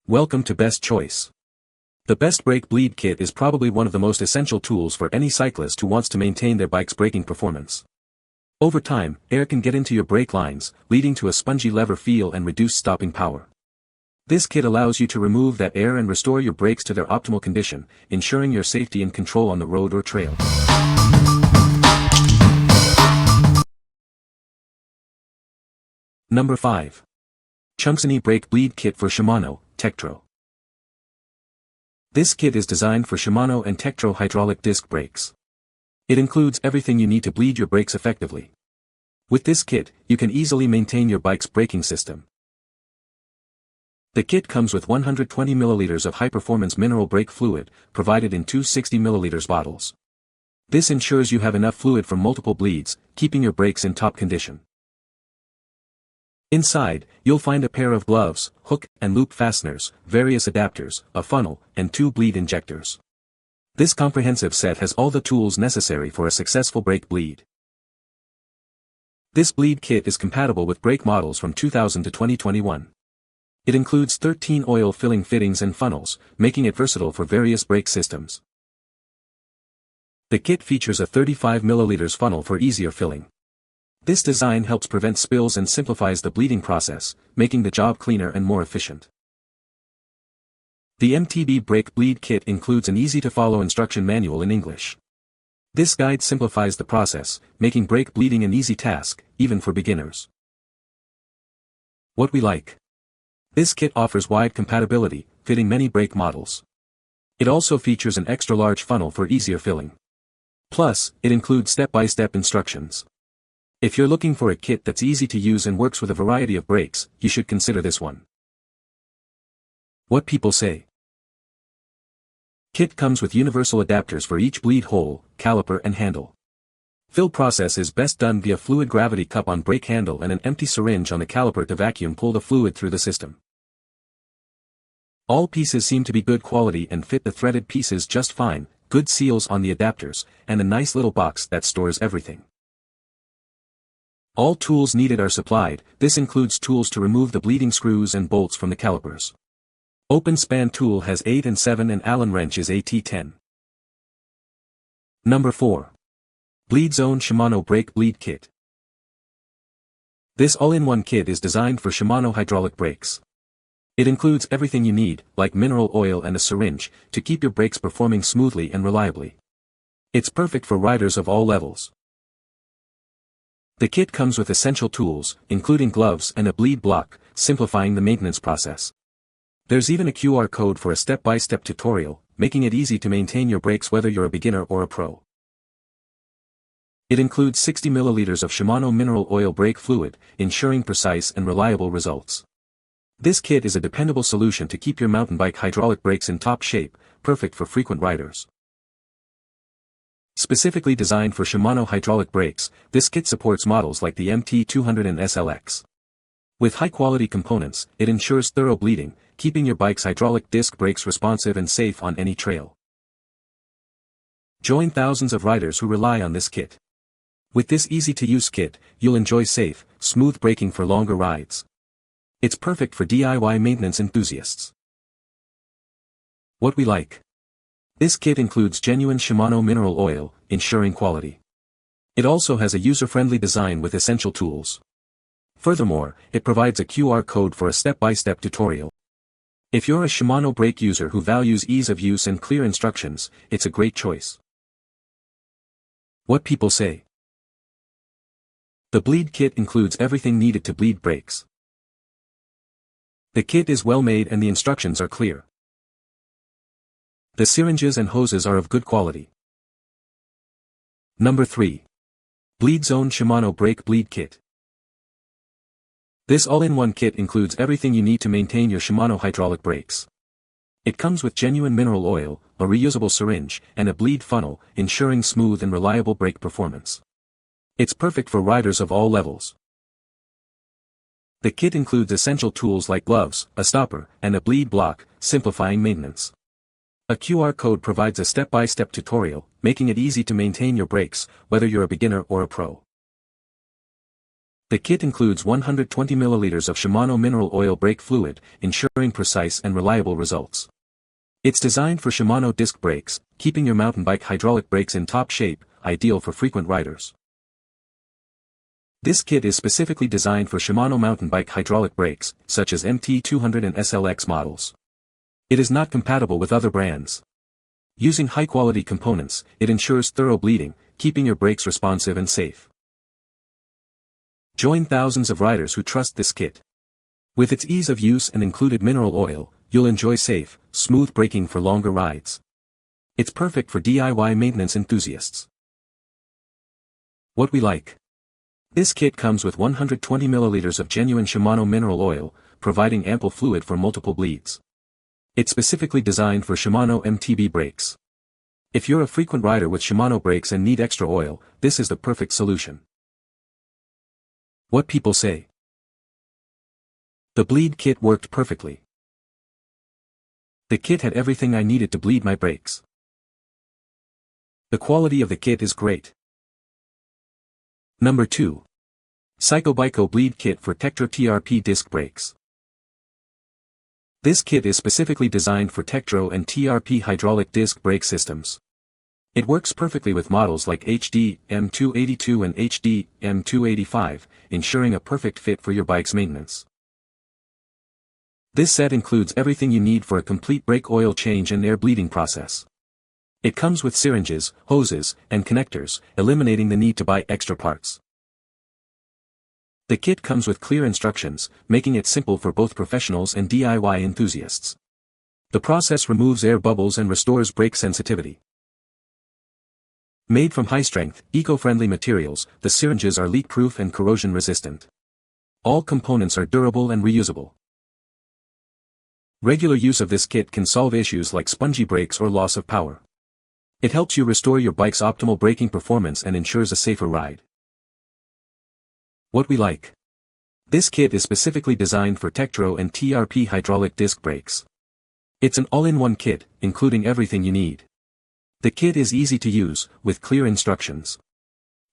Welcome to Best Choice. The Best Brake Bleed Kit is probably one of the most essential tools for any cyclist who wants to maintain their bike's braking performance. Over time, air can get into your brake lines, leading to a spongy lever feel and reduced stopping power. This kit allows you to remove that air and restore your brakes to their optimal condition, ensuring your safety and control on the road or trail. Number 5. CHUMXINY Brake Bleed Kit for Shimano, TEKTRO. This kit is designed for Shimano and TEKTRO hydraulic disc brakes. It includes everything you need to bleed your brakes effectively. With this kit, you can easily maintain your bike's braking system. The kit comes with 120 ml of high-performance mineral brake fluid, provided in two 60 ml bottles. This ensures you have enough fluid for multiple bleeds, keeping your brakes in top condition. Inside, you'll find a pair of gloves, hook and loop fasteners, various adapters, a funnel, and two bleed injectors. This comprehensive set has all the tools necessary for a successful brake bleed. This bleed kit is compatible with brake models from 2000 to 2021. It includes 13 oil filling fittings and funnels, making it versatile for various brake systems. The kit features a 35 ml funnel for easier filling. This design helps prevent spills and simplifies the bleeding process, making the job cleaner and more efficient. The MTB Brake Bleed Kit includes an easy-to-follow instruction manual in English. This guide simplifies the process, making brake bleeding an easy task, even for beginners. What we like. This kit offers wide compatibility, fitting many brake models. It also features an extra-large funnel for easier filling. Plus, it includes step-by-step instructions. If you're looking for a kit that's easy to use and works with a variety of brakes, you should consider this one. What people say. Kit comes with universal adapters for each bleed hole, caliper and handle. Fill process is best done via fluid gravity cup on brake handle and an empty syringe on the caliper to vacuum pull the fluid through the system. All pieces seem to be good quality and fit the threaded pieces just fine, good seals on the adapters, and a nice little box that stores everything. All tools needed are supplied. This includes tools to remove the bleeding screws and bolts from the calipers. Open span tool has 8 and 7 and Allen wrench is AT10. Number 4. BleedZone Shimano Brake Bleed Kit. This all-in-one kit is designed for Shimano hydraulic brakes. It includes everything you need, like mineral oil and a syringe, to keep your brakes performing smoothly and reliably. It's perfect for riders of all levels. The kit comes with essential tools, including gloves and a bleed block, simplifying the maintenance process. There's even a QR code for a step-by-step tutorial, making it easy to maintain your brakes whether you're a beginner or a pro. It includes 60 ml of Shimano mineral oil brake fluid, ensuring precise and reliable results. This kit is a dependable solution to keep your mountain bike hydraulic brakes in top shape, perfect for frequent riders. Specifically designed for Shimano hydraulic brakes, this kit supports models like the MT200 and SLX. With high-quality components, it ensures thorough bleeding, keeping your bike's hydraulic disc brakes responsive and safe on any trail. Join thousands of riders who rely on this kit. With this easy-to-use kit, you'll enjoy safe, smooth braking for longer rides. It's perfect for DIY maintenance enthusiasts. What we like. This kit includes genuine Shimano mineral oil, ensuring quality. It also has a user-friendly design with essential tools. Furthermore, it provides a QR code for a step-by-step tutorial. If you're a Shimano brake user who values ease of use and clear instructions, it's a great choice. What people say. The bleed kit includes everything needed to bleed brakes. The kit is well made and the instructions are clear. The syringes and hoses are of good quality. Number 3. BleedZone Shimano Brake Bleed Kit. This all-in-one kit includes everything you need to maintain your Shimano hydraulic brakes. It comes with genuine mineral oil, a reusable syringe, and a bleed funnel, ensuring smooth and reliable brake performance. It's perfect for riders of all levels. The kit includes essential tools like gloves, a stopper, and a bleed block, simplifying maintenance. A QR code provides a step-by-step tutorial, making it easy to maintain your brakes, whether you're a beginner or a pro. The kit includes 120 ml of Shimano mineral oil brake fluid, ensuring precise and reliable results. It's designed for Shimano disc brakes, keeping your mountain bike hydraulic brakes in top shape, ideal for frequent riders. This kit is specifically designed for Shimano mountain bike hydraulic brakes, such as MT200 and SLX models. It is not compatible with other brands. Using high-quality components, it ensures thorough bleeding, keeping your brakes responsive and safe. Join thousands of riders who trust this kit. With its ease of use and included mineral oil, you'll enjoy safe, smooth braking for longer rides. It's perfect for DIY maintenance enthusiasts. What we like. This kit comes with 120 ml of genuine Shimano mineral oil, providing ample fluid for multiple bleeds. It's specifically designed for Shimano MTB brakes. If you're a frequent rider with Shimano brakes and need extra oil, this is the perfect solution. What people say. The bleed kit worked perfectly. The kit had everything I needed to bleed my brakes. The quality of the kit is great. Number 2. CYCOBYCO Bleed Kit for TEKTRO-TRP Disc Brakes. This kit is specifically designed for Tektro and TRP hydraulic disc brake systems. It works perfectly with models like HD M282 and HD M285, ensuring a perfect fit for your bike's maintenance. This set includes everything you need for a complete brake oil change and air bleeding process. It comes with syringes, hoses, and connectors, eliminating the need to buy extra parts. The kit comes with clear instructions, making it simple for both professionals and DIY enthusiasts. The process removes air bubbles and restores brake sensitivity. Made from high-strength, eco-friendly materials, the syringes are leak-proof and corrosion-resistant. All components are durable and reusable. Regular use of this kit can solve issues like spongy brakes or loss of power. It helps you restore your bike's optimal braking performance and ensures a safer ride. What we like. This kit is specifically designed for Tektro and TRP hydraulic disc brakes. It's an all-in-one kit, including everything you need. The kit is easy to use, with clear instructions.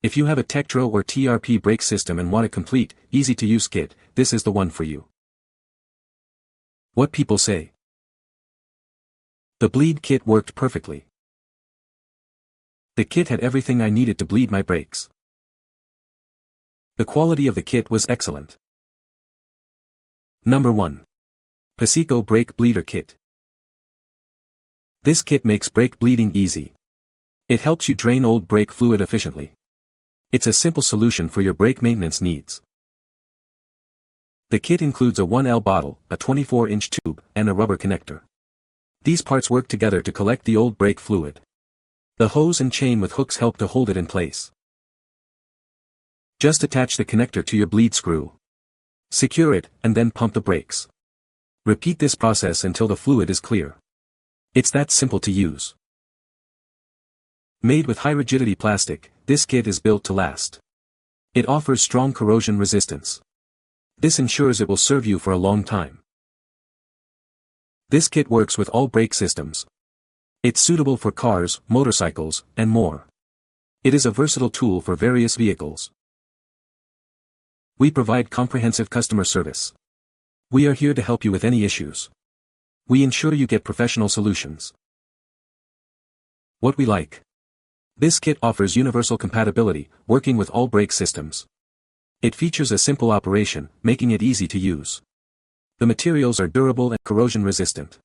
If you have a Tektro or TRP brake system and want a complete, easy-to-use kit, this is the one for you. What people say. The bleed kit worked perfectly. The kit had everything I needed to bleed my brakes. The quality of the kit was excellent. Number 1. PESIKO Brake Bleeder Kit. This kit makes brake bleeding easy. It helps you drain old brake fluid efficiently. It's a simple solution for your brake maintenance needs. The kit includes a 1L bottle, a 24-inch tube, and a rubber connector. These parts work together to collect the old brake fluid. The hose and chain with hooks help to hold it in place. Just attach the connector to your bleed screw. Secure it, and then pump the brakes. Repeat this process until the fluid is clear. It's that simple to use. Made with high-rigidity plastic, this kit is built to last. It offers strong corrosion resistance. This ensures it will serve you for a long time. This kit works with all brake systems. It's suitable for cars, motorcycles, and more. It is a versatile tool for various vehicles. We provide comprehensive customer service. We are here to help you with any issues. We ensure you get professional solutions. What we like. This kit offers universal compatibility, working with all brake systems. It features a simple operation, making it easy to use. The materials are durable and corrosion resistant.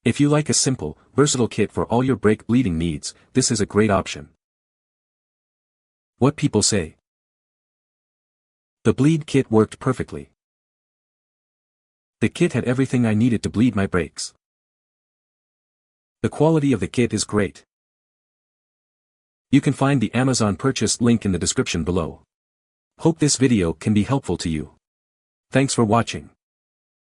If you like a simple, versatile kit for all your brake bleeding needs, this is a great option. What people say. The bleed kit worked perfectly. The kit had everything I needed to bleed my brakes. The quality of the kit is great. You can find the Amazon purchase link in the description below. Hope this video can be helpful to you. Thanks for watching.